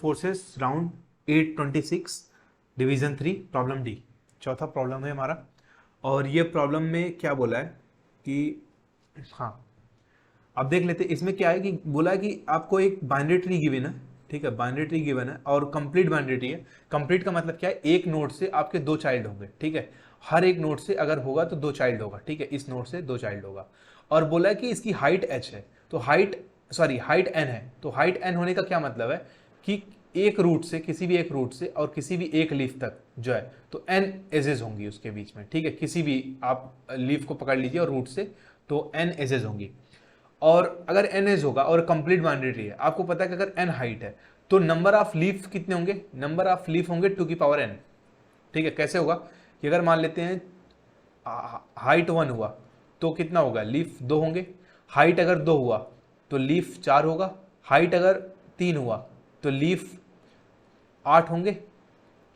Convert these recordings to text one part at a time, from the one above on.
Forces round 826 division 3 problem D चौथा problem है हमारा। और ये प्रॉब्लम में क्या बोला है कि हाँ अब देख लेते हैं इसमें क्या है कि बोला है कि आपको एक बाइनरी ट्री गिवन है, ठीक है, बाइनरी ट्री गिवन है और कंप्लीट बाइनरी ट्री है। कंप्लीट का मतलब क्या है, एक नोड से आपके दो चाइल्ड होंगे, ठीक है, हर एक नोड से अगर होगा तो दो चाइल्ड होगा, ठीक है, इस नोड से दो चाइल्ड होगा। और बोला है कि इसकी हाइट h है, तो हाइट n है, तो हाइट n होने का क्या मतलब है कि एक रूट से, किसी भी एक रूट से और किसी भी एक लीफ तक जो है तो n एजेस होंगी उसके बीच में, ठीक है, किसी भी आप लीफ को पकड़ लीजिए और रूट से तो n एजेस होंगी। और अगर n एज होगा और कंप्लीट बाइनरी ट्री है, आपको पता है कि अगर n हाइट है तो नंबर ऑफ लीफ कितने होंगे, नंबर ऑफ लीफ होंगे 2 की पावर n, ठीक है। कैसे होगा कि अगर मान लेते हैं हाइट 1 हुआ तो कितना होगा, लीफ 2 होंगे। हाइट अगर 2 हुआ तो लीफ 4 होगा। हाइट अगर 3 हुआ तो लीफ 8 होंगे,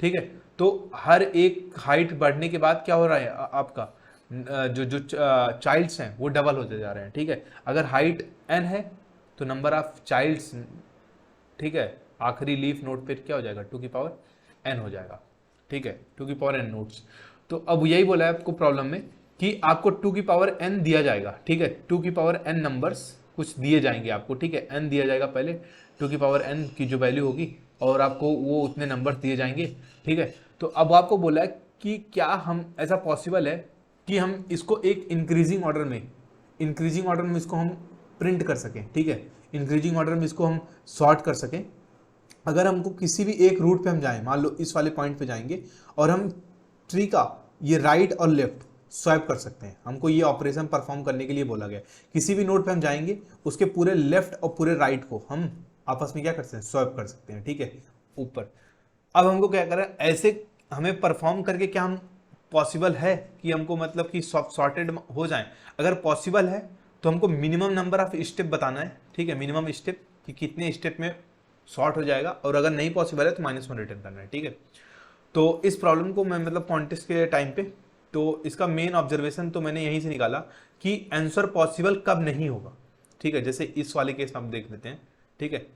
ठीक है। तो हर एक हाइट बढ़ने के बाद क्या हो रहा है आपका जो जो चाइल्ड्स हैं वो डबल होते जा रहे हैं, ठीक है। अगर हाइट n है तो नंबर ऑफ चाइल्ड्स, ठीक है, आखिरी लीफ नोड पे क्या हो जाएगा 2 की पावर n हो जाएगा, ठीक है, 2 की पावर n नोड्स। तो अब यही बोला है आपको प्रॉब्लम में कि आपको 2 की पावर n दिया जाएगा, ठीक है, 2 की पावर n नंबर्स कुछ दिए जाएंगे आपको, ठीक है, n दिया जाएगा पहले, 2 की पावर n की जो वैल्यू होगी और आपको वो उतने नंबर दिए जाएंगे, ठीक है। तो अब आपको बोला है कि क्या हम ऐसा पॉसिबल है कि हम इसको एक इंक्रीजिंग ऑर्डर में इसको हम प्रिंट कर सकें, ठीक है, इंक्रीजिंग ऑर्डर में इसको हम सॉर्ट कर सकें। अगर हमको किसी भी एक रूट पे हम जाएं, मान लो इस वाले पॉइंट पे जाएंगे और हम ट्री का ये राइट और लेफ्ट स्वैप कर सकते हैं। हमको ये ऑपरेशन परफॉर्म करने के लिए बोला गया, किसी भी नोड पे हम जाएंगे उसके पूरे लेफ्ट और पूरे राइट को हम आपस में क्या कर सकते हैं, स्वैप कर सकते हैं, ठीक है, ऊपर। अब हमको क्या करें, ऐसे हमें परफॉर्म करके क्या हम पॉसिबल है कि हमको मतलब कि सॉर्टेड हो जाए। अगर पॉसिबल है तो हमको मिनिमम नंबर ऑफ स्टेप बताना है, ठीक है, मिनिमम स्टेप कि कितने स्टेप में सॉर्ट हो जाएगा, और अगर नहीं पॉसिबल है तो -1 रिटर्न करना है, ठीक है। तो इस प्रॉब्लम को मैं मतलब कॉन्टेस्ट के टाइम पे, तो इसका मेन ऑब्जर्वेशन तो मैंने यहीं से निकाला कि आंसर पॉसिबल कब नहीं होगा, ठीक है। जैसे इस वाले केस में आप देख लेते हैं, ठीक है,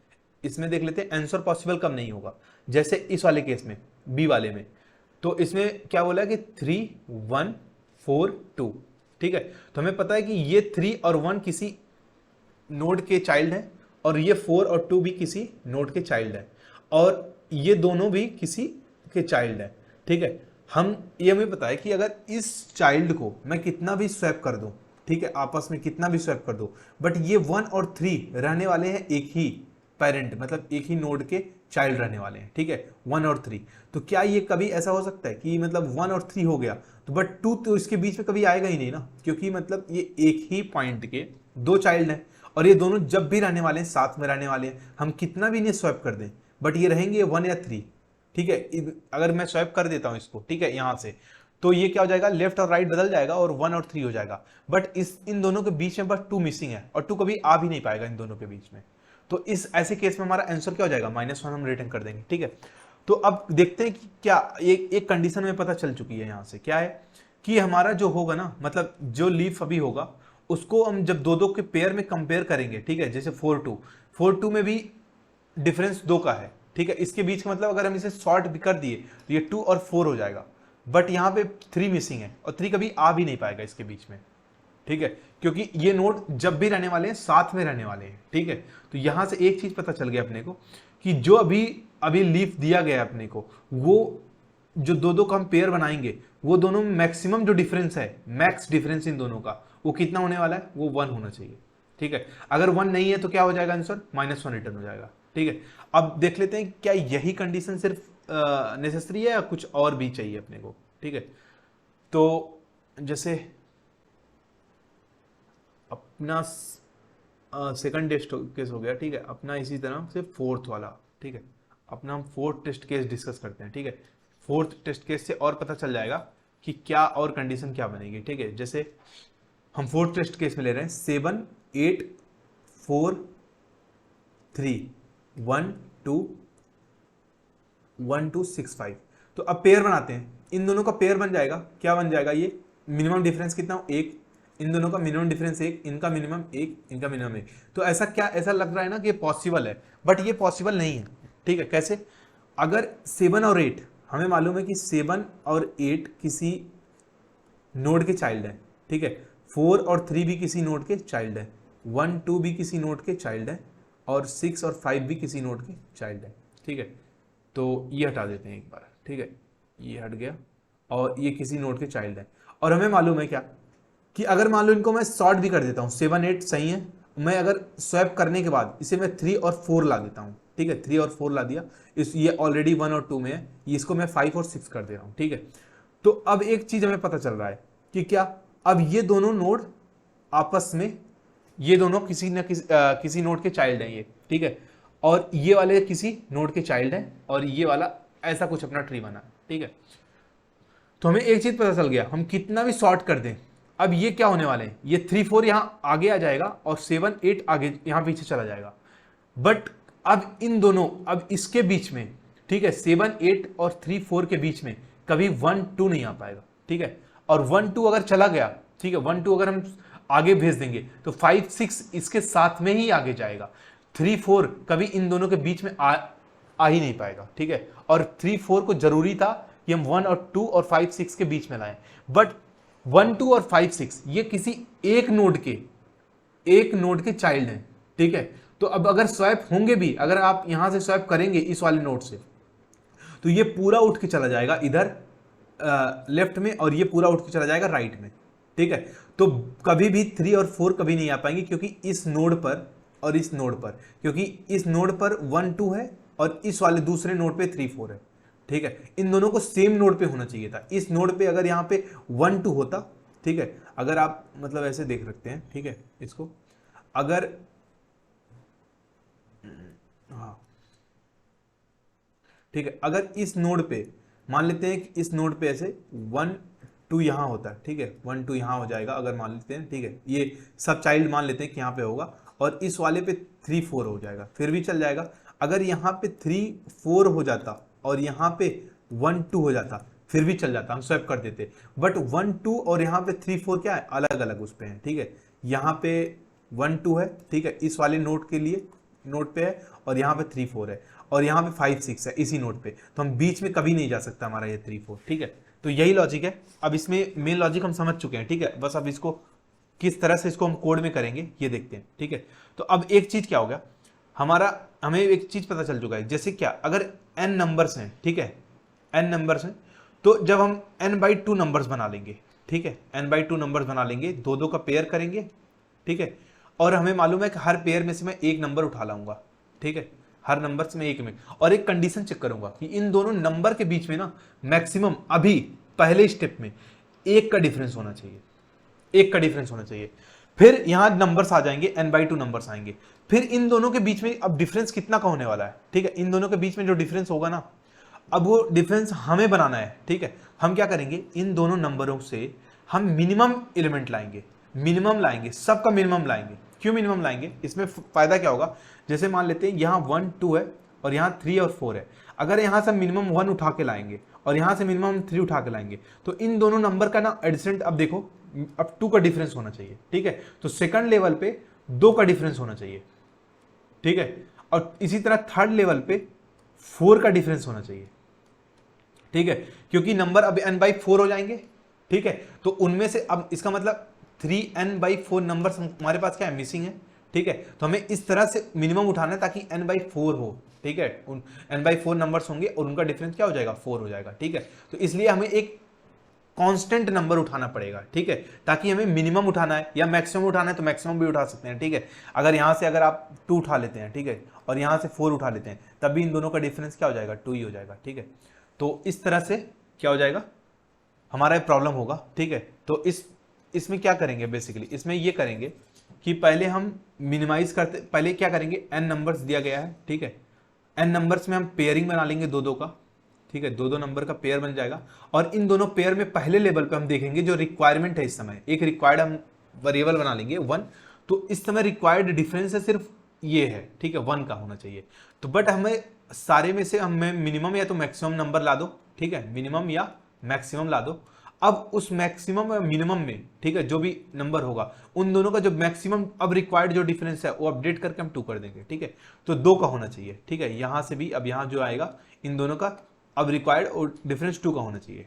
इसमें देख लेते हैं आंसर पॉसिबल कब नहीं होगा। जैसे इस वाले केस में, बी वाले में, तो इसमें क्या बोला है कि 3 1 4 2, ठीक है। तो हमें पता है कि ये 3 और 1 किसी नोड के चाइल्ड हैं और ये 4 और 2 भी किसी नोड के चाइल्ड हैं और ये दोनों भी किसी के चाइल्ड हैं, ठीक है। ये हमें पता है कि अगर इस चाइल्ड को मैं कितना भी स्वैप कर दूं, ठीक है, आपस में कितना भी स्वैप कर दूं, बट ये 1 और 3 रहने वाले हैं एक ही पेरेंट, मतलब एक ही नोड के चाइल्ड रहने वाले हैं, ठीक है, 1 और 3। तो क्या ये कभी ऐसा हो सकता है कि मतलब 1 और 3 हो गया तो बट 2 तो इसके बीच में कभी आएगा ही नहीं ना, क्योंकि मतलब ये एक ही पॉइंट के दो चाइल्ड हैं और ये दोनों जब भी रहने वाले हैं साथ में रहने वाले हैं। हम कितना भी इन्हें स्वैप कर दें बट ये रहेंगे 1 या 3, ठीक है। अगर मैं स्वैप कर देता हूं इसको, ठीक है, यहां से, तो ये क्या हो जाएगा, लेफ्ट और राइट बदल जाएगा और 1 और 3 हो जाएगा। बट इन दोनों के बीच में बस 2 मिसिंग है और 2 कभी आ भी नहीं पाएगा इन दोनों के बीच में। तो इस ऐसे केस में हमारा आंसर क्या हो जाएगा, -1 हम रिटर्न कर देंगे, ठीक है। तो अब देखते हैं कि क्या एक कंडीशन में पता चल चुकी है, यहां से क्या है कि हमारा जो होगा ना, मतलब जो लीफ अभी होगा उसको हम जब दो दो के पेयर में कंपेयर करेंगे, ठीक है, जैसे 4 2 में भी डिफरेंस 2 का है, ठीक है, इसके बीच का मतलब अगर हम इसे शॉर्ट भी कर दिए तो ये 2 और 4 हो जाएगा। बट यहाँ पे 3 मिसिंग है और 3 कभी आ भी नहीं पाएगा इसके बीच में, ठीक है, क्योंकि ये नोड जब भी रहने वाले हैं साथ में रहने वाले हैं, ठीक है। तो यहां से एक चीज पता चल गया अपने को कि जो अभी अभी लीफ दिया गया है अपने को, वो जो दो दो का हम पेयर बनाएंगे वो दोनों में मैक्सिमम जो डिफरेंस है, मैक्स डिफरेंस इन दोनों का वो कितना होने वाला है, वो 1 होना चाहिए, ठीक है। अगर 1 नहीं है तो क्या हो जाएगा आंसर, -1 रिटर्न हो जाएगा, ठीक है। अब देख लेते हैं क्या यही कंडीशन सिर्फ नेसेसरी है या कुछ और भी चाहिए अपने को, ठीक है। तो जैसे अपना सेकंड टेस्ट केस हो गया, ठीक है, अपना इसी तरह से फोर्थ वाला, ठीक है, अपना हम फोर्थ टेस्ट केस डिस्कस करते हैं, ठीक है। फोर्थ टेस्ट केस से और पता चल जाएगा कि क्या और कंडीशन क्या बनेगी, ठीक है। जैसे हम फोर्थ टेस्ट केस में ले रहे हैं 7 8 4 3 1 2 1 2 6 5। तो अब पेयर बनाते हैं, इन दोनों का पेयर बन जाएगा, क्या बन जाएगा, ये मिनिमम डिफरेंस कितना, 1, इन दोनों का मिनिमम डिफरेंस 1, इनका मिनिमम 1, इनका मिनिमम 1। तो ऐसा क्या, ऐसा लग रहा है ना कि ये पॉसिबल है, बट ये पॉसिबल नहीं है, ठीक है, कैसे? अगर 7 और 8 हमें मालूम है कि 7 और 8 किसी नोड के चाइल्ड है, ठीक है, 4 और 3 भी किसी नोड के चाइल्ड है, 1 2 भी किसी नोड के चाइल्ड है, और 6 और 5 भी किसी नोड के चाइल्ड है, ठीक है। तो ये हटा देते हैं एक बार, ठीक है, ये हट गया, और ये किसी नोड के चाइल्ड है। और हमें मालूम है क्या कि अगर मान लो इनको मैं सॉर्ट भी कर देता हूँ, 7 8 सही है, मैं अगर स्वैप करने के बाद इसे मैं 3 और 4 ला देता हूँ, ठीक है, 3 और 4 ला दिया, इस ये ऑलरेडी 1 और 2 में है, इसको मैं 5 और 6 कर दे रहा हूँ, ठीक है। तो अब एक चीज हमें पता चल रहा है कि क्या, अब ये दोनों नोड आपस में, ये दोनों किसी न किसी नोड के चाइल्ड हैं ये, ठीक है, और ये वाले किसी नोड के चाइल्ड हैं, और ये वाला ऐसा कुछ अपना ट्री बना, ठीक है। तो हमें एक चीज पता चल गया, हम कितना भी सॉर्ट कर दें, अब ये क्या होने वाले हैं, ये 3 4 यहां आगे आ जाएगा और 7 8 आगे यहां पीछे चला जाएगा। बट अब इन दोनों, अब इसके बीच में, ठीक है, 7 8 और 3 4 के बीच में कभी 1 2 नहीं आ पाएगा, ठीक है। और 1 2 अगर चला गया, ठीक है, 1 2 अगर हम आगे भेज देंगे तो 5 6 इसके साथ में ही आगे जाएगा। 3 4 कभी इन दोनों के बीच में आ ही नहीं पाएगा, ठीक है। और 3 4 को जरूरी था कि हम 1 और 2 और 5 6 के बीच में लाएं, बट 1 2 और 5 6 ये किसी एक नोड के चाइल्ड हैं, ठीक है। तो अब अगर स्वैप होंगे भी, अगर आप यहां से स्वैप करेंगे इस वाले नोड से, तो ये पूरा उठ के चला जाएगा इधर लेफ्ट में, और ये पूरा उठ के चला जाएगा राइट में, ठीक है। तो कभी भी 3 और 4 कभी नहीं आ पाएंगे, क्योंकि इस नोड पर और इस नोड पर, क्योंकि इस नोड पर 1 2 है और इस वाले दूसरे नोड पे 3 4 है, ठीक है। इन दोनों को सेम नोड पे होना चाहिए था। इस नोड पे अगर यहाँ पे 1 2 होता, ठीक है, अगर आप मतलब ऐसे देख सकते हैं, ठीक है, इसको अगर, हाँ ठीक है, अगर इस नोड पे मान लेते हैं कि इस नोड पे ऐसे 1 2 यहाँ होता है, ठीक है, 1 2 यहाँ हो जाएगा अगर मान लेते हैं, ठीक है, ये सब चाइल्ड मान लेते हैं कि यहाँ पे होगा, और इस वाले पे 3 4 हो जाएगा, फिर भी चल जाएगा। अगर यहाँ पे 3 4 हो जाता और यहाँ पे 1 2 हो जाता, फिर भी चल जाता, हम स्वैप कर देते। बट 1 2 और यहाँ पे 3 4 क्या है, अलग अलग उस पे हैं, ठीक है। यहाँ पे 1 2 है, ठीक है, इस वाले नोड के लिए नोड पे है, और यहाँ पे 3 4 है, और यहाँ पे 5 6 है इसी नोड पे, तो हम बीच में कभी नहीं जा सकता हमारा ये 3 4, ठीक है। तो यही लॉजिक है। अब इसमें मेन लॉजिक हम समझ चुके हैं, ठीक है, बस अब इसको किस तरह से इसको हम कोड में करेंगे ये देखते हैं, ठीक है। तो अब एक चीज क्या हो गया, हमें एक चीज पता चल चुका है, जैसे क्या, अगर n नंबर्स हैं, ठीक है, n नंबर्स हैं, तो जब हम n/2 नंबर्स बना लेंगे, ठीक है, n/2 नंबर्स बना लेंगे, दो दो का पेयर करेंगे, ठीक है, और हमें मालूम है कि हर पेयर में से मैं एक नंबर उठा लाऊंगा, ठीक है, हर नंबर से मैं एक में, और एक कंडीशन चेक करूंगा कि इन दोनों नंबर के बीच में ना मैक्सिमम अभी पहले स्टेप में एक का डिफरेंस होना चाहिए, एक का डिफरेंस होना चाहिए। फिर यहां नंबर्स आ जाएंगे, n/2 नंबर्स आएंगे, फिर इन दोनों के बीच में अब डिफरेंस कितना का होने वाला है, ठीक है, इन दोनों के बीच में जो डिफरेंस होगा ना, अब वो डिफरेंस हमें बनाना है, ठीक है। हम क्या करेंगे, इन दोनों नंबरों से हम मिनिमम एलिमेंट लाएंगे, मिनिमम लाएंगे, सबका मिनिमम लाएंगे। क्यों मिनिमम लाएंगे, इसमें फायदा क्या होगा, जैसे मान लेते हैं यहाँ 1 2 है और यहाँ 3 और 4 है, अगर यहाँ से मिनिमम 1 उठा के लाएंगे और यहाँ से मिनिमम 3 उठा के लाएंगे, तो इन दोनों नंबर का ना एडिशन, अब देखो, अब 2 का डिफरेंस होना चाहिए, ठीक है, तो सेकंड लेवल पे 2 का डिफरेंस होना चाहिए, ठीक है, और इसी तरह थर्ड लेवल पे 4 का डिफरेंस होना चाहिए, ठीक है, क्योंकि नंबर अब n/4 हो जाएंगे, ठीक है। तो उनमें से अब इसका मतलब 3n/4 नंबर हमारे पास क्या है, मिसिंग है, ठीक है। तो हमें इस तरह से मिनिमम उठाना है ताकि n/4 हो, ठीक है, उन n/4 नंबर्स होंगे और उनका डिफरेंस क्या हो जाएगा, 4 हो जाएगा, ठीक है। तो इसलिए हमें एक कांस्टेंट नंबर उठाना पड़ेगा, ठीक है, ताकि हमें मिनिमम उठाना है या मैक्सिमम उठाना है तो मैक्सिमम भी उठा सकते हैं, ठीक है। अगर यहाँ से अगर आप 2 उठा लेते हैं, ठीक है, और यहाँ से 4 उठा लेते हैं, तब भी इन दोनों का डिफरेंस क्या हो जाएगा, 2 ही हो जाएगा, ठीक है। तो इस तरह से क्या हो जाएगा, हमारा प्रॉब्लम होगा, ठीक है। तो इसमें क्या करेंगे, बेसिकली इसमें ये करेंगे कि पहले हम मिनिमाइज करते, पहले क्या करेंगे, n नंबर्स दिया गया है, ठीक है, n नंबर्स में हम पेयरिंग बना लेंगे दो दो का, ठीक है, दो दो नंबर का पेयर बन जाएगा, और इन दोनों पेयर में पहले लेवल पे हम देखेंगे जो रिक्वायरमेंट है इस समय, एक रिक्वायर्ड हम वेरिएबल बना लेंगे 1, तो इस समय रिक्वायर्ड डिफरेंस है सिर्फ ये है, ठीक है, 1 का होना चाहिए। तो बट हमें सारे में से हमें मिनिमम या तो मैक्सिमम नंबर ला दो, ठीक है, मिनिमम या मैक्सिमम ला दो। अब उस मैक्सिमम और मिनिमम में, ठीक है, जो भी नंबर होगा उन दोनों का जो मैक्सिमम अब रिक्वायर्ड जो डिफरेंस है वो अपडेट करके हम 2 कर देंगे, ठीक है। तो 2 का होना चाहिए, ठीक है। यहां से भी अब यहां जो आएगा इन दोनों का अब रिक्वायर्ड और डिफरेंस 2 का होना चाहिए,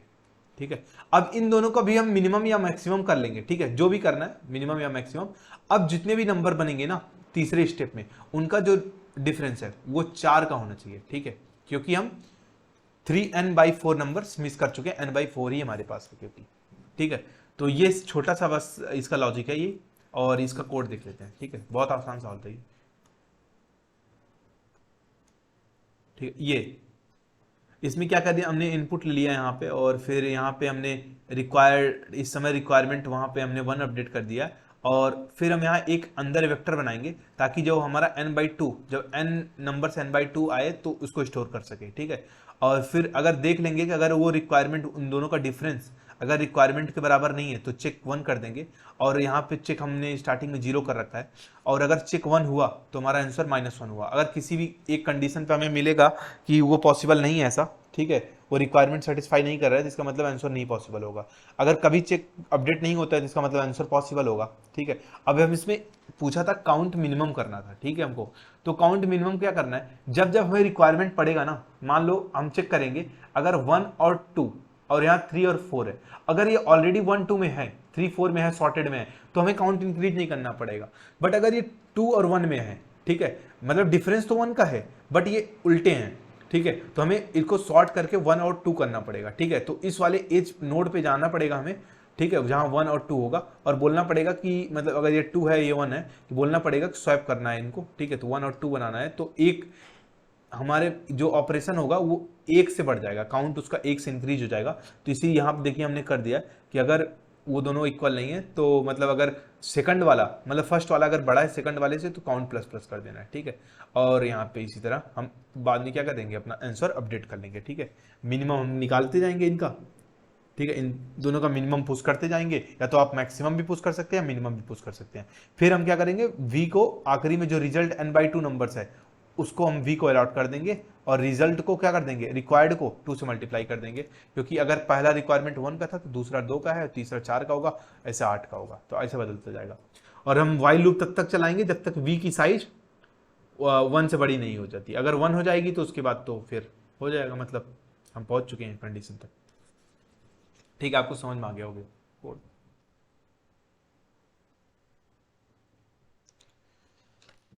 ठीक है। अब इन दोनों का भी हम मिनिमम या मैक्सिमम कर लेंगे, ठीक है, जो भी करना है मिनिमम या मैक्सिमम। अब जितने भी नंबर बनेंगे ना तीसरे स्टेप में, उनका जो डिफरेंस है वो 4 का होना चाहिए, ठीक है, क्योंकि हम 3n/4 नंबर्स मिस कर चुके हैं, n/4 ही हमारे पास है क्योंकि, ठीक है। तो ये छोटा सा बस इसका लॉजिक है ये, और इसका कोड देख लेते हैं, ठीक है, बहुत आसान सवाल था ये, ठीक है। ये इसमें क्या कर दिया हमने, इनपुट ले लिया यहाँ पे, और फिर यहाँ पे हमने रिक्वायर्ड, इस समय रिक्वायरमेंट वहाँ पे हमने 1 अपडेट कर दिया, और फिर हम यहाँ एक अंदर वेक्टर बनाएंगे ताकि जो हमारा n/2, जब n नंबर से n/2 आए तो उसको स्टोर कर सके, ठीक है। और फिर अगर देख लेंगे कि अगर वो रिक्वायरमेंट, उन दोनों का डिफरेंस अगर रिक्वायरमेंट के बराबर नहीं है तो चेक 1 कर देंगे, और यहाँ पे चेक हमने स्टार्टिंग में 0 कर रखा है, और अगर चेक 1 हुआ तो हमारा आंसर -1 हुआ। अगर किसी भी एक कंडीशन पे हमें मिलेगा कि वो पॉसिबल नहीं है ऐसा, ठीक है, वो रिक्वायरमेंट सेटिस्फाई नहीं कर रहा है, जिसका मतलब आंसर नहीं पॉसिबल होगा। अगर कभी चेक अपडेट नहीं होता है जिसका मतलब आंसर पॉसिबल होगा, ठीक है। अब हम इसमें पूछा था काउंट मिनिमम करना था, ठीक है हमको। तो काउंट मिनिमम क्या करना है, जब जब हमें रिक्वायरमेंट पड़ेगा ना, मान लो हम चेक करेंगे अगर 1 और 2 और यहाँ 3 और 4 है, अगर ये ऑलरेडी 1 2 में है, 3 4 में है, सॉर्टेड में है, तो हमें काउंट इंक्रीज नहीं करना पड़ेगा। बट अगर ये 2 और 1 में है, ठीक है, मतलब डिफरेंस तो 1 का है बट ये उल्टे हैं, ठीक है, तो हमें इनको सॉर्ट करके 1 और 2 करना पड़ेगा, ठीक है। तो इस वाले एज नोड पे जाना पड़ेगा हमें, ठीक है, जहां 1 और 2 होगा, और बोलना पड़ेगा कि मतलब अगर ये 2 है ये 1 है, तो बोलना पड़ेगा कि स्वैप करना है इनको, ठीक है। तो 1 और 2 बनाना है, तो एक हमारे जो ऑपरेशन होगा वो 1 से बढ़ जाएगा, काउंट उसका 1 से इंक्रीज हो जाएगा। तो इसी यहाँ पे देखिए हमने कर दिया कि अगर वो दोनों इक्वल नहीं है तो मतलब अगर सेकंड वाला, मतलब फर्स्ट वाला अगर बड़ा है सेकंड वाले से, तो काउंट प्लस प्लस कर देना है, ठीक है। और यहाँ पे इसी तरह हम बाद में क्या कर देंगे, अपना आंसर अपडेट कर लेंगे, ठीक है। मिनिमम हम निकालते जाएंगे इनका, ठीक है, इन दोनों का मिनिमम पुश करते जाएंगे, या तो आप मैक्सिमम भी पुश कर सकते हैं, मिनिमम भी पुश कर सकते हैं। फिर हम क्या करेंगे, v को आखिरी में जो रिजल्ट n/2 नंबर्स है उसको हम v को अलॉट कर देंगे, और रिजल्ट को क्या कर देंगे, रिक्वायर्ड को 2 से मल्टीप्लाई कर देंगे, क्योंकि अगर पहला रिक्वायरमेंट 1 का था तो दूसरा 2 का है, तीसरा 4 का होगा, ऐसे 8 का होगा, तो ऐसे बदलता जाएगा। और हम वाइल लूप तब तक चलाएंगे जब तक v की साइज 1 से बड़ी नहीं हो जाती। अगर 1 हो जाएगी तो उसके बाद तो फिर हो जाएगा, मतलब हम पहुंच चुके हैं कंडीशन तक, ठीक है। आपको समझ में आ गया होगा।